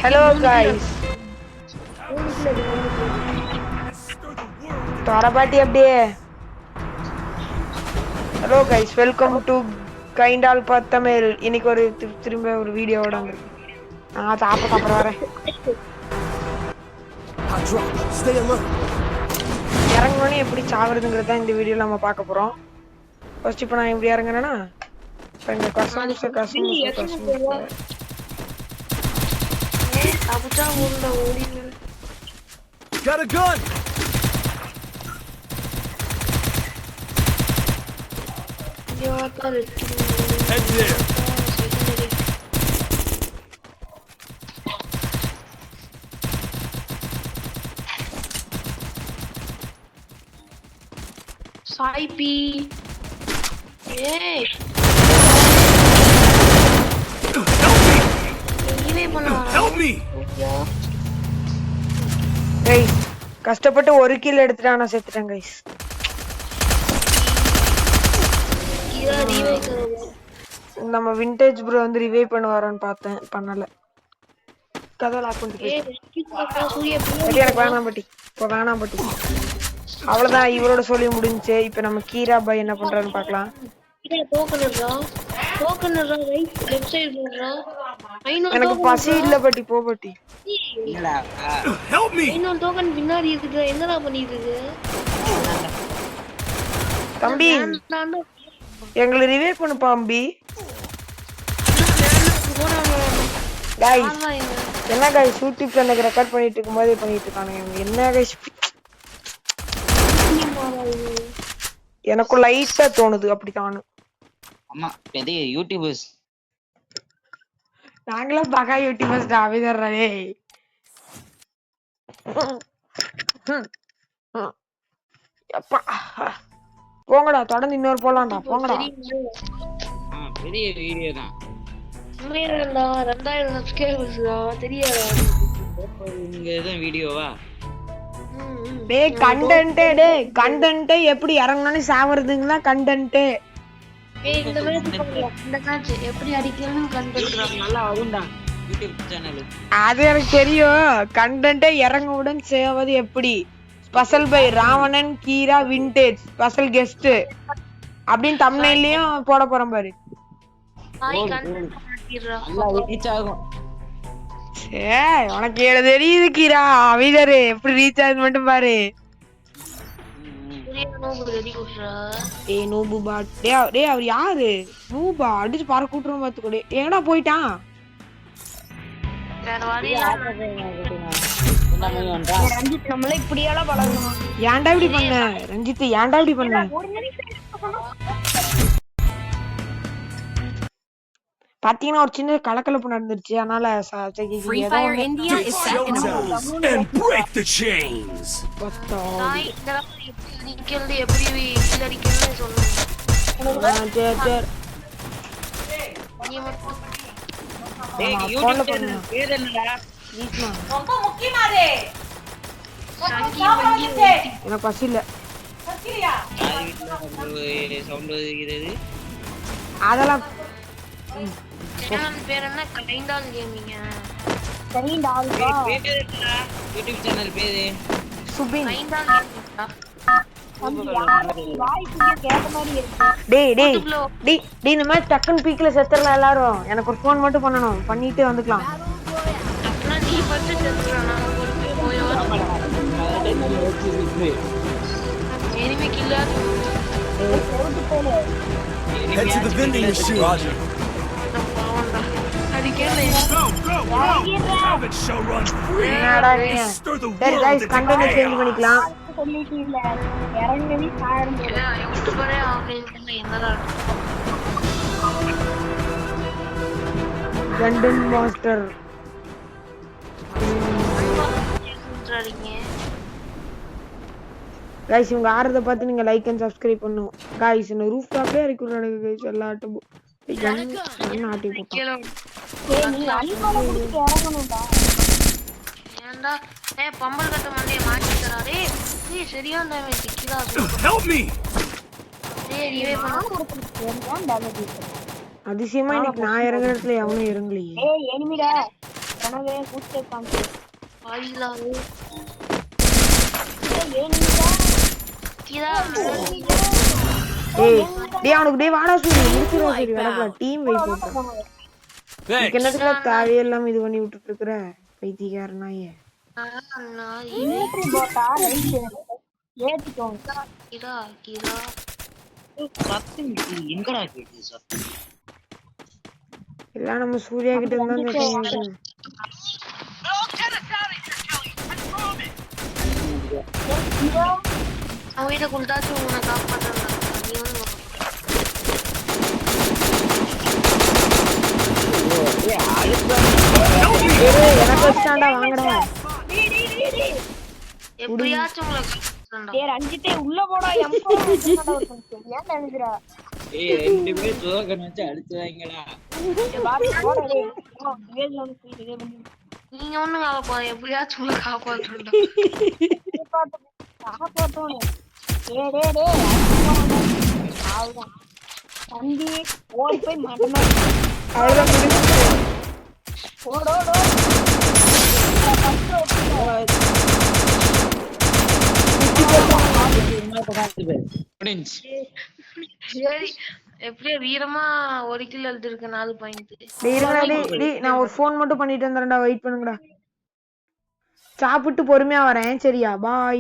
Hello guys. Torabati அப்படியே. Hello guys, welcome to Kind Alpha Tamil. இன்னைக்கு ஒரு திரும்ப ஒரு வீடியோவோட வந்திருக்கேன். நான் சாப்பிட்டு அப்புறம் வரேன். இறங்கணும்னு எப்படி சாவறதுங்கிறத இந்த வீடியோல நம்ம பார்க்க போறோம். ஃபர்ஸ்ட் இப்போ நான் எப்படி இறங்குறேன்னா இந்த கசம் Got a gun. Head there. Saipi. Hey. Help me. Guys கஷ்டப்பட்டு ஒரு கில் எடுத்துட்டு நான் செத்துட்டேன் கைஸ். நம்ம விண்டேஜ் ப்ரோ வந்து ரிவைவ் பண்ணுவாரான்னு பார்த்தேன், பண்ணல. கதை லாக் பண்ணிட்டு எனக்கு வேணாம் பட்டி, இப்போ வேணாம் பட்டி. அவ்வளவுதான், இவரோட சொல்லி முடிஞ்சுச்சு. இப்போ நம்ம கீரா பாய் என்ன பண்றாருன்னு பார்க்கலாம். எனக்கு பசி இல்ல பட்டி, போ பட்டி. தம்பி எங்களை ரிவைவ் பண்ணு பாம்பி. गाइस என்ன गाइस யூடியூப் சேனல்ல ரெக்கார்ட் பண்ணிட்டு இருக்கும்போது பண்ணிட்டு இருக்கானுங்க. என்ன गाइस எனக்கு லைட்டா தோணுது அப்படி தானு. அம்மா பெரிய யூடியூபர்ஸ் நாங்களே பகா யூடியூபர்ஸ் ஆவிதறே. அப்பா போங்கடா, தொடர்ந்து இன்னொரு போலாம்டா, போங்கடா. பெரிய வீடியோ தான். உண்மையாடா 2000 சப்ஸ்கிரைபர்ஸ்டா, தெரியாதா? இங்க எதுவும் வீடியோவா? டேய் கண்டென்ட், டேய் கண்டென்ட் எப்படி இறங்கணும்னு சாவறதுங்களா கண்டென்ட். ஏய் இந்த மேட்ச் எப்படி அடிக்கணும்னு கண்டென்ட் நல்லா ஆகும்டா யூடியூப் சேனல். அது எனக்கு தெரியும். கண்டென்ட் இறங்குவுடன் சேவது எப்படி? ஸ்பெஷல் பை ராவணன் கீரா விண்டேஜ் ஸ்பெஷல் கெஸ்ட் அப்படின்னு தம்ப்நெயிலையும் போட போறோம் பாரு. ஹாய் கண்டென்ட் மாத்திடுறா. நல்லா ரீச் ஆகும். ஏய் உனக்கு ஏல தெரியுது கீரா, அவிதர் எப்படி ரீச் ஆகுது மட்டும் பாரு. ஏய் நூபு பாட், டேய் அவர் யாரு? நூபா அடிச்சு பாற கூட்றோம் பாத்துக்கோ. எங்கடா போயிட்டான்? வேற வழியா ரஞ்சித் நம்மள இப்படியால பழகணும். ஏன்டா இப்படி பண்ண ரஞ்சித்? ஏன்டா இப்படி பண்ண? பாத்தீங்கன்னா ஒரு சின்ன கலக்கலப்பு நடந்துருச்சு, அதனால Free Fire India is second home. And break the chains. நான் இந்த நிக்கல்ல எப்படி கில் அடிக்கணும்னு சொல்லுங்க. நீ மட்டும் டேய் யூடியூப் சேனல் பேர் என்னடா? ரொம்ப முக்கியமாதே. எனக்கு பசி இல்ல. பசியா? சவுண்ட் வருகிறது. அதெல்லாம் சேனல் பேர் என்ன? கைண்டால் கேமிங். பேர் என்னடா யூடியூப் சேனல் பேரு? சுபின். கைண்டால் கேமிங்கா? டேய் டேய் டேய் டேய் இந்த மாதிரி டக்குன்னு பீக்ல செத்துறலாம் எல்லாரும். எனக்கு ஒரு ஃபோன் மட்டும் பண்ணணும், பண்ணிட்டு வந்துக்கலாம். அப்பனா நீ ஃபர்ஸ்ட் செத்துறா, நான் ஒரு போய் enemy killer. Head to the vending machine. Roger. Go, go, go. Have it show run free. என்னடா நீ? Stir the சரி world guys into content change chaos. பண்ணிக்கலாம். யூடியூபரே ஆகலைன்னா என்னடா கண்டன் மாஸ்டர். சொல்றீங்க? गाइस இவங்க ஆறத பார்த்து நீங்க லைக் அண்ட் சப்ஸ்கிரைப் பண்ணுங்க. गाइस இந்த ரூஃப் டாப்லயே இறக்கி விடுறானுங்க गाइस எல்லாட்டும். என்ன ஆட்டி போட்டான்? ஏன்டா பம்பல் கட்ட மண்டைய மாட்டி தராரே. நீ சரியான டேமேஜ் கிலா. Help me. டேய் ரிவே பண்ணு. அதிசயமா இன்னைக்கு நான் இறங்குற இடத்துல எவனும் இறங்கலையே. ஏய் எனிமிடா கனவே கூச்சே காமிச்சு ஆயிலா டேய் அவனுக்கு டேய் வாடா சூரி முடிச்சிரா சூரி விளக்கலாம் டீம் வை போட்டு Thanks. என்னதுல தேவையெல்லாம் இது பண்ணி விட்டுட்டு இருக்கற பைத்தியக்காரனாயே போட்டா ரைட் ஏத்திக்கோங்க கிரா கிரா சத்தம் எங்கடா கேக்குது சத்தம்? எல்லாம் நம்ம சூர்யா கிட்ட இருந்தா கேக்குது அவன் இதை கொடுத்தாச்சும் உன்னை காப்பாற்றான் நீ வந்து எனக்கு வச்சுட்டாண்டா வாங்கடா எப்படியாச்சும் உங்களை காப்பாற்றான்டா டேய் ரஞ்சித்தே உள்ள போடா எம்போ ஏன் நினைக்கிறா ஏய் ரெண்டு பேரும் ஜோகன் வச்சு அடிச்சுவாங்கடா. பாடி போடா டேய் டிவேஜ் வந்து இதே பண்ணி நீங்க ஒண்ணும் காப்பா எப்படியாச்சும் உங்களை காப்பாற்றா காப்பாத்தோனே டேய் ஆவுதான் தம்பி ஓடி போய் மாட்டமா அவ்வளவுதான் முடிஞ்சிச்சு ஓடோ முடிஞ்சு. சரி எப்படியோ வீரமா ஒரு கிலோ எழுதிருக்கு 4 பாயிண்ட் டேய் இருங்கடா டேய் நான் ஒரு ஃபோன் மட்டும் பண்ணிட்டு வந்துறேன்டா வெயிட் பண்ணுங்கடா சாப்பிட்டு பொறுமையா வரேன் சரியா பாய்